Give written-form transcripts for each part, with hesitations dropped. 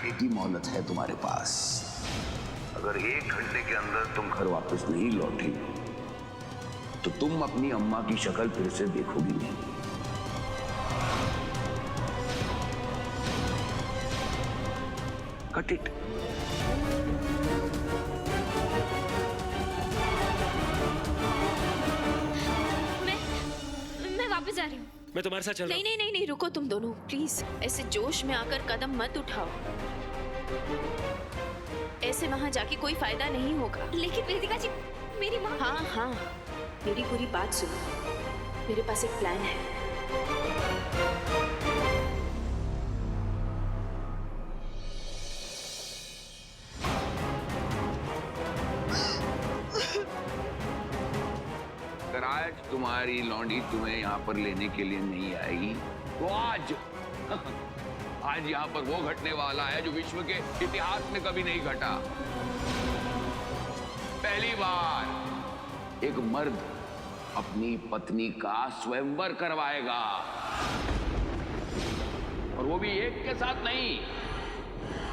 घंटे की मोहलत है तुम्हारे पास। अगर 1 घंटे के अंदर तुम घर वापस नहीं लौटे तो तुम अपनी अम्मा की शक्ल फिर से देखोगी नहीं। Cut it. मैं वापस जा रही हूँ। मैं तुम्हारे साथ चल रहा हूँ। नहीं, रुको तुम दोनों प्लीज। ऐसे जोश में आकर कदम मत उठाओ, ऐसे वहां जाके कोई फायदा नहीं होगा। लेकिन वेदिका जी, मेरी माँ। हाँ, मेरी पूरी बात सुनो। मेरे पास एक प्लान है। अगर आज तुम्हारी लौंडी तुम्हें यहाँ पर लेने के लिए नहीं आएगी तो आज आज यहाँ पर वो घटने वाला है जो विश्व के इतिहास में कभी नहीं घटा। पहली बार एक मर्द अपनी पत्नी का स्वयंवर करवाएगा, और वो भी एक के साथ नहीं,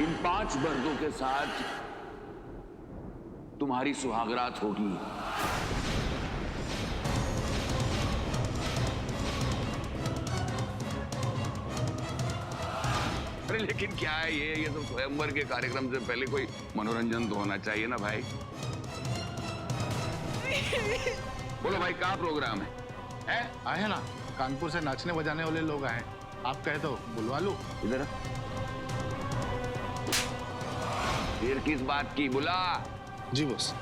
इन 5 मर्दों के साथ तुम्हारी सुहागरात होगी। अरे लेकिन क्या है ये तो स्वयंवर के कार्यक्रम से पहले कोई मनोरंजन तो होना चाहिए ना भाई। बोलो भाई, क्या प्रोग्राम है? आए ना, कानपुर से नाचने बजाने वाले लोग आए। आप कहे तो बुलवा लूं। इधर फिर किस बात की? बुला। जी बॉस।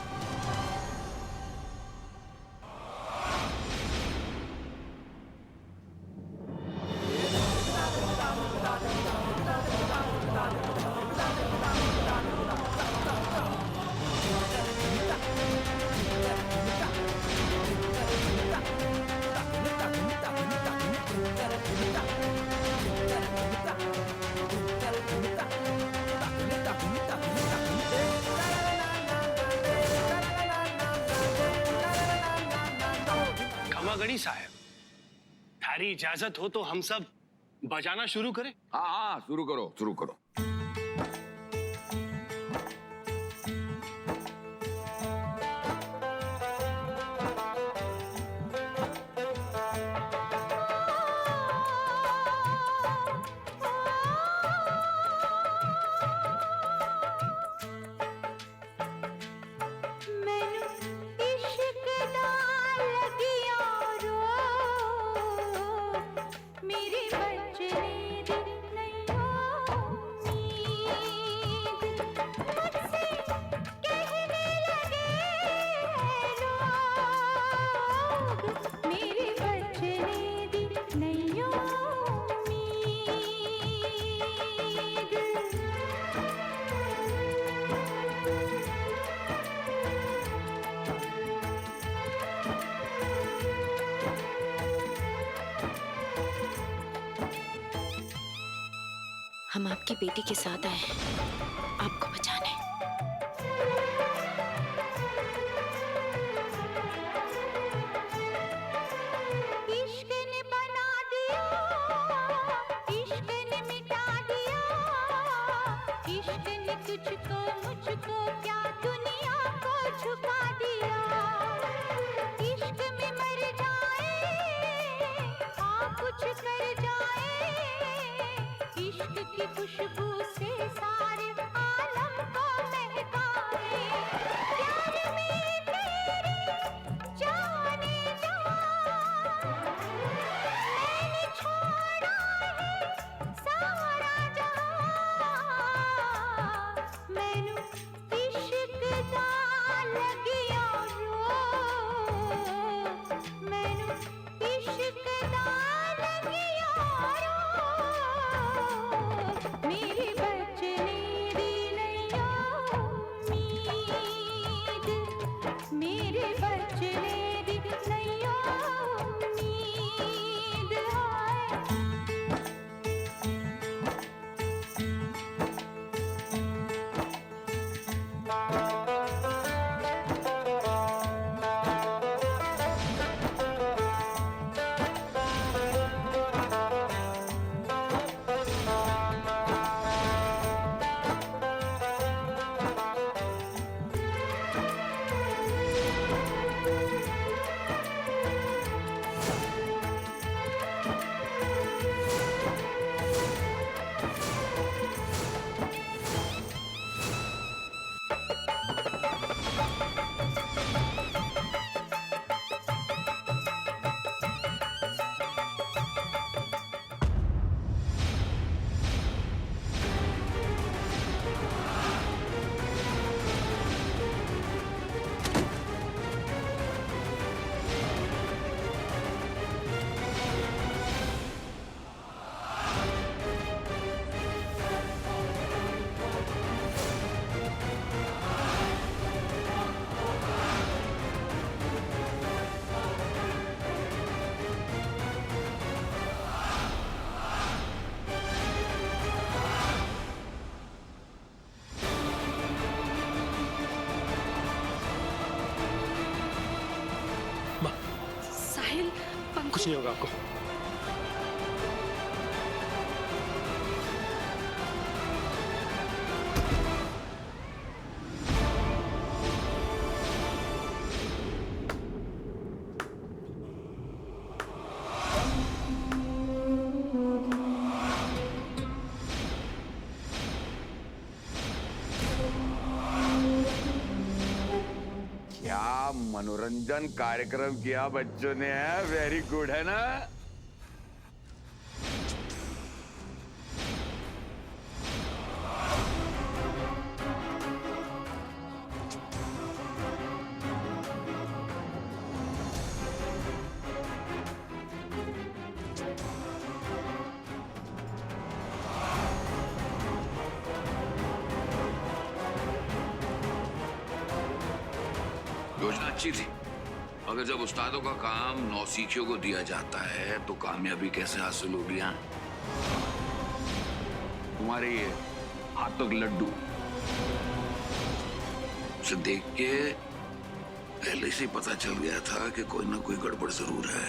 गणी साहब, थारी इजाजत हो तो हम सब बजाना शुरू करें? हाँ, शुरू करो। हम आपकी बेटी के साथ आए हैं आपको बचाने। इश्क ने बना दिया, इश्क ने मिटा दिया, इश्क ने तुझको मुझको क्या दुनिया को झुका दिया। इश्क में मर जाए, कुछ कर जाए, इश्क की खुशबू से सारे आलम को महकाए। प्यार में तेरे जाने जा, मैंने छोड़ा है सारा जहां। मैनू इश्क दा लगिया रो, मैनू इश्क दा लगिया रो। मेरी बचने कुछ नहीं होगा आपको। क्या मनोरंजन कार्यक्रम किया बच्चों ने, है वेरी गुड, है ना? योजना अच्छी थी, मगर जब उस्तादों का काम नौसिखियों को दिया जाता है तो कामयाबी कैसे हासिल होगी? हाँ, तुम्हारे ये हाथों के लड्डू उसे देख के पहले से पता चल गया था कि कोई ना कोई गड़बड़ जरूर है।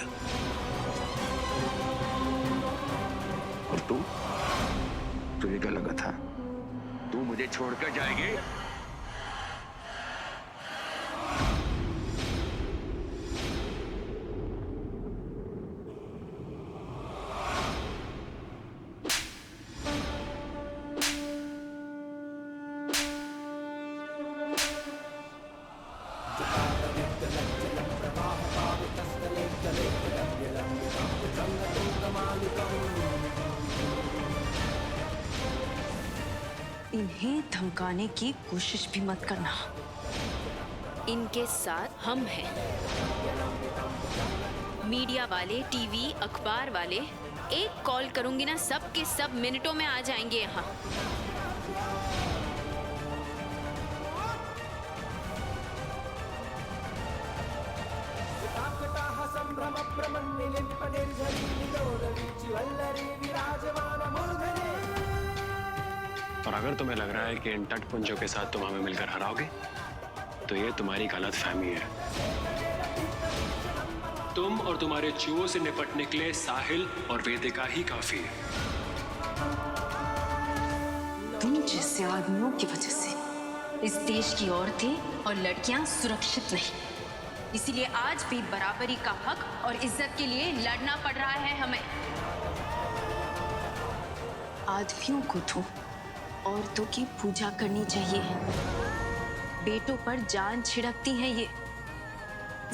और तुझे क्या लगा था तू मुझे छोड़कर जाएगी? इन्हें धमकाने की कोशिश भी मत करना। इनके साथ हम हैं। मीडिया वाले, टीवी, अखबार वाले, एक कॉल करूंगी ना, सब के सब मिनटों में आ जाएंगे यहाँ। और अगर तुम्हें लग रहा है कि इन टटपुंजों के साथ तुम हमें मिलकर हराओगे, तो ये तुम्हारी गलतफहमी है। तुम और तुम्हारे चूहों से निपटने के लिए साहिल और वेदिका ही काफी है। तुम जैसे आदमियों की वजह से इस देश की औरतें और लड़कियां सुरक्षित नहीं, इसीलिए आज भी बराबरी का हक और इज्जत के लिए लड़ना पड़ रहा है हमें। आदमियों को तो औरतों की पूजा करनी चाहिए। बेटों पर जान छिड़कती हैं ये,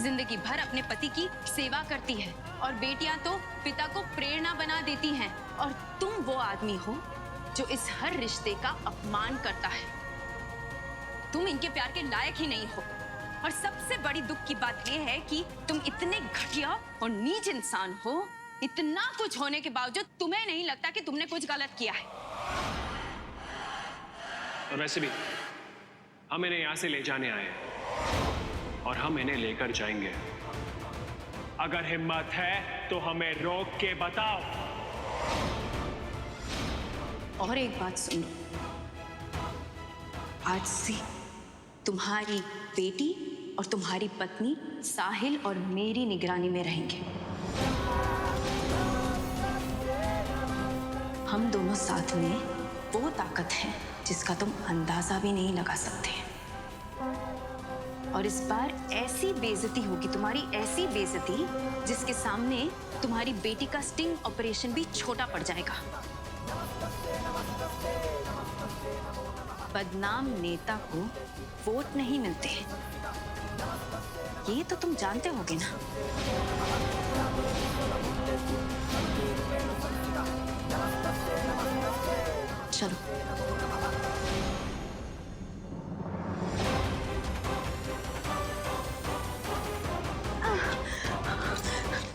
जिंदगी भर अपने पति की सेवा करती है, और बेटियां तो पिता को प्रेरणा बना देती हैं। और तुम वो आदमी हो जो इस हर रिश्ते का अपमान करता है। तुम इनके प्यार के लायक ही नहीं हो। और सबसे बड़ी दुख की बात यह है कि तुम इतने घटिया और नीच इंसान हो, इतना कुछ होने के बावजूद तुम्हें नहीं लगता कि तुमने कुछ गलत किया है। और वैसे भी हम इन्हें यहां से ले जाने आए हैं और हम इन्हें लेकर जाएंगे। अगर हिम्मत है तो हमें रोक के बताओ। और एक बात सुनो, आज से तुम्हारी बेटी और तुम्हारी पत्नी साहिल और मेरी निगरानी में रहेंगे। हम दोनों साथ में वो ताकत है जिसका तुम अंदाजा भी नहीं लगा सकते। और इस बार ऐसी बेइज्जती होगी तुम्हारी, ऐसी बेइज्जती जिसके सामने तुम्हारी बेटी का स्टिंग ऑपरेशन भी छोटा पड़ जाएगा। बदनाम नेता को वोट नहीं मिलते, ये तो तुम जानते होगे ना। चलो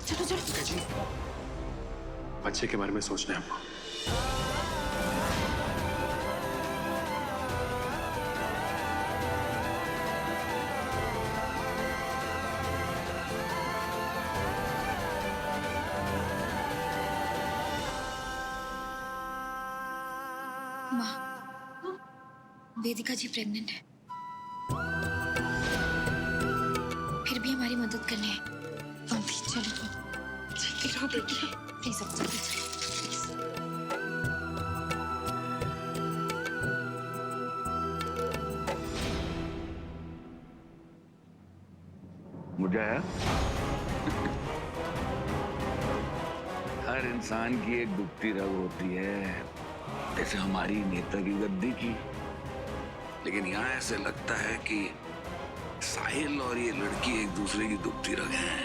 चलो चलो। बच्चे के बारे में सोचना है हमको। माँ, वेदिका जी प्रेग्नेंट है। फिर भी हमारी मदद करनी है। चलो जल्दी रहो बेटी, प्लीज अब जल्दी चलो। मुझे हर इंसान की एक दुखती रग होती है, जैसे हमारी नेता की गद्दी की। लेकिन यहाँ ऐसे लगता है कि साहिल और ये लड़की एक दूसरे की दुखती रग हैं।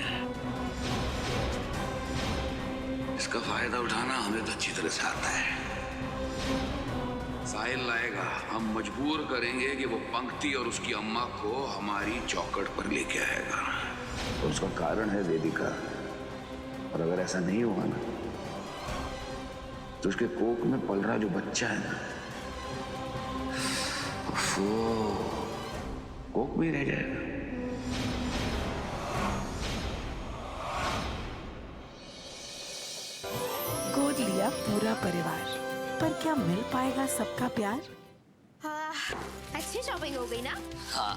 इसका फायदा उठाना हमें तो अच्छी तरह से आता है। साहिल लाएगा, हम मजबूर करेंगे कि वो पंक्ति और उसकी अम्मा को हमारी चौखट पर लेके आएगा। और उसका कारण है वेदिका। और अगर ऐसा नहीं हुआ ना, तो उसके कोख में पल रहा जो बच्चा है ना, वो कोख में रह जाएगा। गोद लिया पूरा परिवार, पर क्या मिल पाएगा सबका प्यार? हाँ, अच्छी शॉपिंग हो गई ना? हाँ।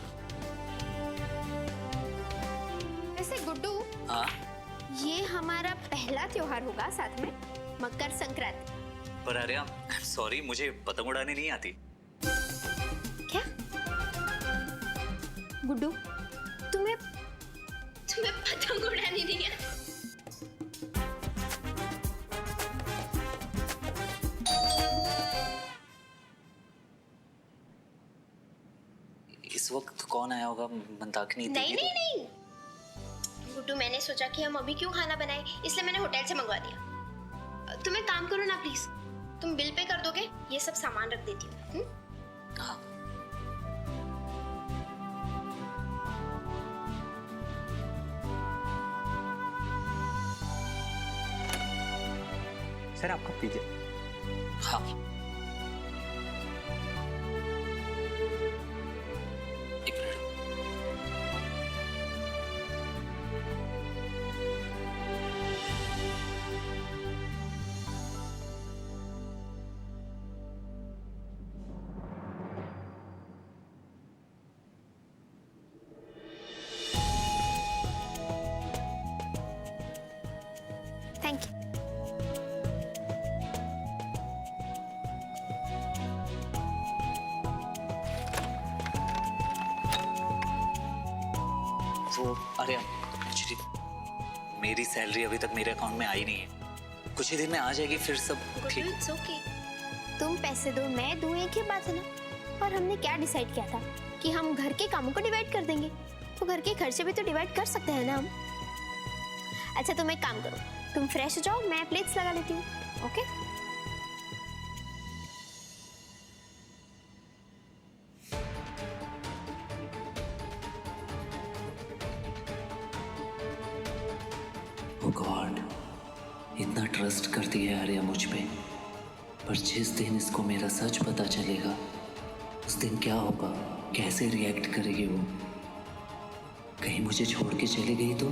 वैसे गुड्डू, हाँ। ये हमारा पहला त्योहार होगा साथ में, मकर संक्रांति। पर आर्या, सॉरी, मुझे पतंग उड़ाने नहीं आती। क्या? गुड्डू, तुम्हें पतंग उड़ानी नहीं है? इस वक्त कौन आया होगा? मंदाकिनी नहीं नहीं नहीं गुड्डू, मैंने सोचा कि हम अभी क्यों खाना बनाए, इसलिए मैंने होटल से मंगवा दिया। तुम एक काम करो ना प्लीज, तुम बिल पे कर दोगे, ये सब सामान रख देती हूँ। हाँ। सर आपका पिज्जा। हाँ। एक मिनट। Thank you. वो आर्या, एक्चुअली मेरी सैलरी अभी तक मेरे अकाउंट में आई नहीं है। कुछ ही दिन में आ जाएगी, फिर सब ठीक। इट्स ओके, तुम पैसे दो मैं दूं, एक ही बात है ना। और हमने क्या डिसाइड किया था कि हम घर के कामों को डिवाइड कर देंगे, तो घर के खर्चे भी तो डिवाइड कर सकते हैं ना हम। अच्छा तुम एक काम करो, तुम फ्रेश हो जाओ, मैं प्लेट्स लगा लेती हूँ। ओके? ओ गॉड, इतना ट्रस्ट करती है आर्या मुझ पे, पर जिस दिन इसको मेरा सच पता चलेगा, उस दिन क्या होगा, कैसे रिएक्ट करेगी वो? कहीं मुझे छोड़ के चली गई तो?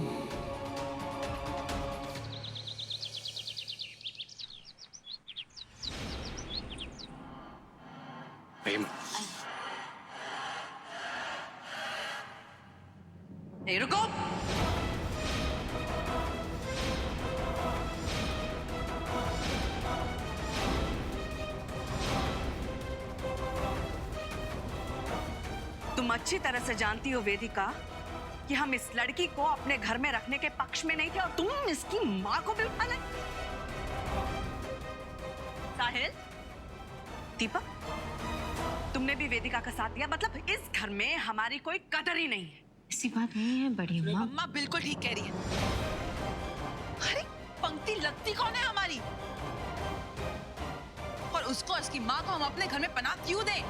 नहीं, रुको। तुम अच्छी तरह से जानती हो वेदिका कि हम इस लड़की को अपने घर में रखने के पक्ष में नहीं थे, और तुम इसकी माँ को भी उठा लाई। साहिल, दीपक, तुमने भी वेदिका का साथ दिया, मतलब इस घर में हमारी कोई कदर ही नहीं है। ऐसी बात नहीं है बड़ी अम्मा। अम्मा बिल्कुल ठीक कह रही है। अरे पंक्ति लगती कौन है हमारी, और उसको और उसकी माँ को हम अपने घर में पनाह क्यों दें?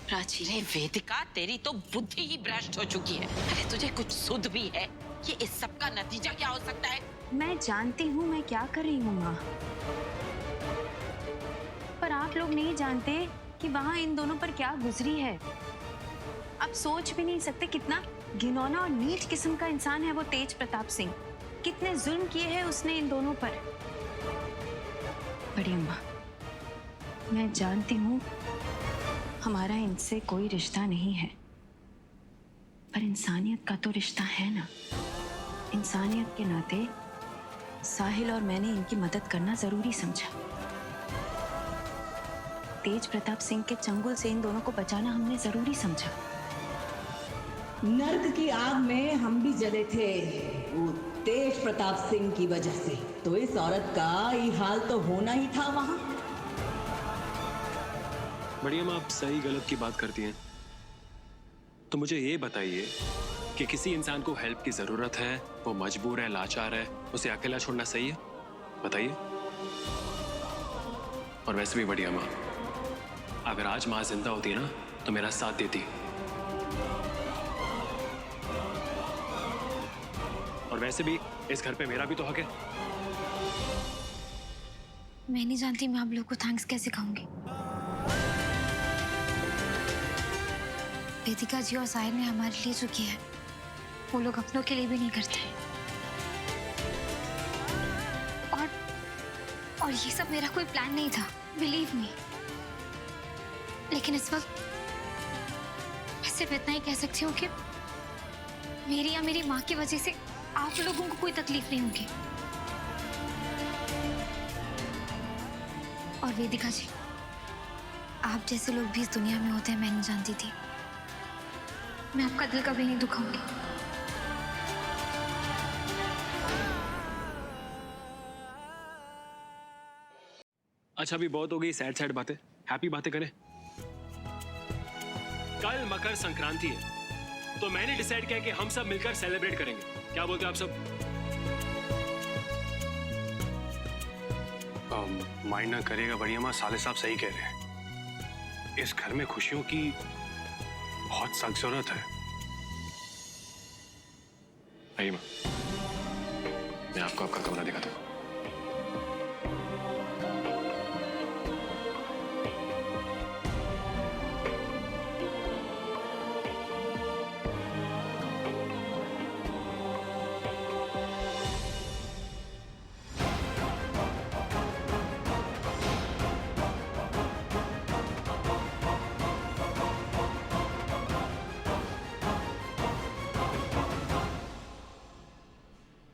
प्राची, रे वेदिका, तेरी तो बुद्धि ही भ्रष्ट हो चुकी है। अरे तुझे कुछ सुध भी है कि इस सब का नतीजा क्या हो सकता है? मैं जानती हूँ मैं क्या कर रही हूँ माँ, पर आप लोग नहीं जानते कि वहाँ इन दोनों पर क्या गुजरी है। आप सोच भी नहीं सकते कितना घिनौना और नीच किस्म का इंसान है वो तेज प्रताप सिंह। कितने जुल्म किए हैं उसने इन दोनों पर। बड़ी अम्मा, मैं जानती हूँ हमारा इनसे कोई रिश्ता नहीं है, पर इंसानियत का तो रिश्ता है ना। इंसानियत के नाते साहिल और मैंने इनकी मदद करना जरूरी समझा। तेज प्रताप सिंह के चंगुल से इन दोनों को बचाना हमने जरूरी समझा। नर्क की आग में हम भी जले थे, वो तेज प्रताप सिंह की वजह से। तो इस औरत का ये हाल तो होना ही था वहां। बढ़िया माँ, आप सही गलत की बात करती हैं, तो मुझे ये बताइए कि किसी इंसान को हेल्प की जरूरत है, वो मजबूर है, लाचार है, उसे अकेला छोड़ना सही है? बताइए। और वैसे भी बढ़िया माँ, अगर आज माँ जिंदा होती ना तो मेरा साथ देती। और वैसे भी इस घर पे मेरा भी तो हक है। मैं नहीं जानती मैं आप लोग को थैंक्स कैसे कहूंगी। वेदिका जी और साहिल ने हमारे लिए जो किया है वो लोग अपनों के लिए भी नहीं करते। और ये सब मेरा कोई प्लान नहीं था, बिलीव मी। लेकिन इस वक्त मैं सिर्फ इतना ही कह सकती हूँ कि मेरी या मेरी माँ की वजह से आप लोगों को कोई तकलीफ नहीं होगी। और वेदिका जी, आप जैसे लोग भी इस दुनिया में होते हैं मैं नहीं जानती थी। मैं आपका दिल कभी नहीं दुखाऊंगी। अच्छा, अभी बहुत हो गई सैड सैड बातें, हैप्पी बातें करें। कल मकर संक्रांति है, तो मैंने डिसाइड किया कि हम सब मिलकर सेलिब्रेट करेंगे। क्या बोलते हो आप सब? माइंड ना करेगा बढ़िया माँ, साले साहब सही कह रहे हैं। इस घर में खुशियों की बहुत सख्त जरूरत है। आइए माँ, मैं आपको आपका कमरा दिखाता हूँ।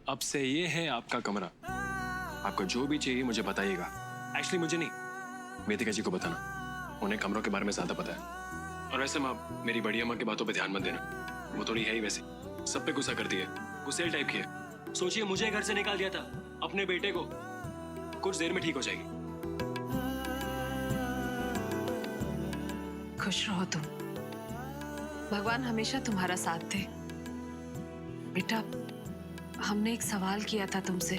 अब से ये है आपका कमरा। आपको जो भी चाहिए मुझे बताइएगा। एक्चुअली मुझे नहीं, वेदिका जी को बताना, उन्हें कमरों के बारे में ज्यादा पता है। और वैसे माँ, मेरी बढ़िया माँ की बातों पे ध्यान मत देना, वो थोड़ी है ही वैसे, सब पे गुस्सा करती है, गुस्सेल टाइप की है। सोचिए मुझे घर से निकाल दिया था, अपने बेटे को, कुछ देर में ठीक हो जाएगी। खुश रहो तुम, भगवान हमेशा तुम्हारा साथ दे। बेटा, हमने एक सवाल किया था तुमसे,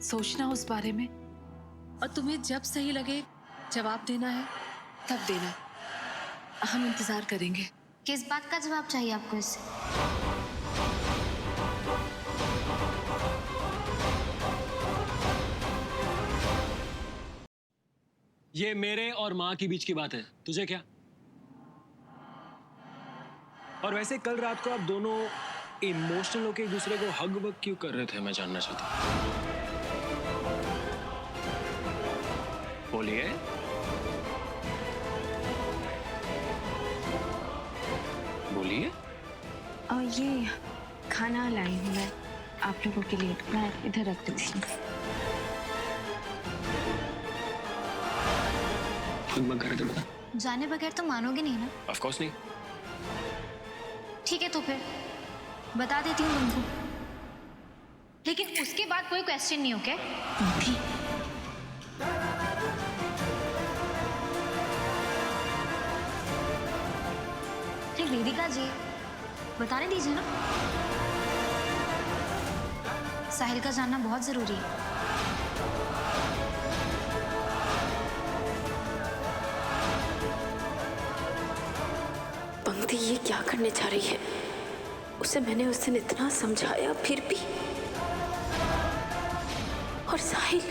सोचना उस बारे में, और तुम्हें जब सही लगे जवाब देना है तब देना। हम इंतजार करेंगे। किस बात का जवाब चाहिए आपको इससे? ये मेरे और माँ के बीच की बात है, तुझे क्या? और वैसे कल रात को आप दोनों इमोशनल होके एक दूसरे को हग वग क्यों कर रहे थे, मैं जानना चाहता हूँ। बोलिए। बोलिए। ये खाना लाई हूँ मैं आप लोगों के लिए, मैं इधर रख देती हूँ। तुम मत घर बता। जाने बगैर तो मानोगे नहीं ना? ऑफ कोर्स नहीं। ठीक है, तो फिर बता देती हूँ तुमको, लेकिन उसके बाद कोई क्वेश्चन नहीं, ओके? अरे वेदिका जी, बताने दीजिए ना। साहिल का जानना बहुत जरूरी है। पंक्ति ये क्या करने जा रही है? उसे मैंने उस दिन इतना समझाया फिर भी। और साहिल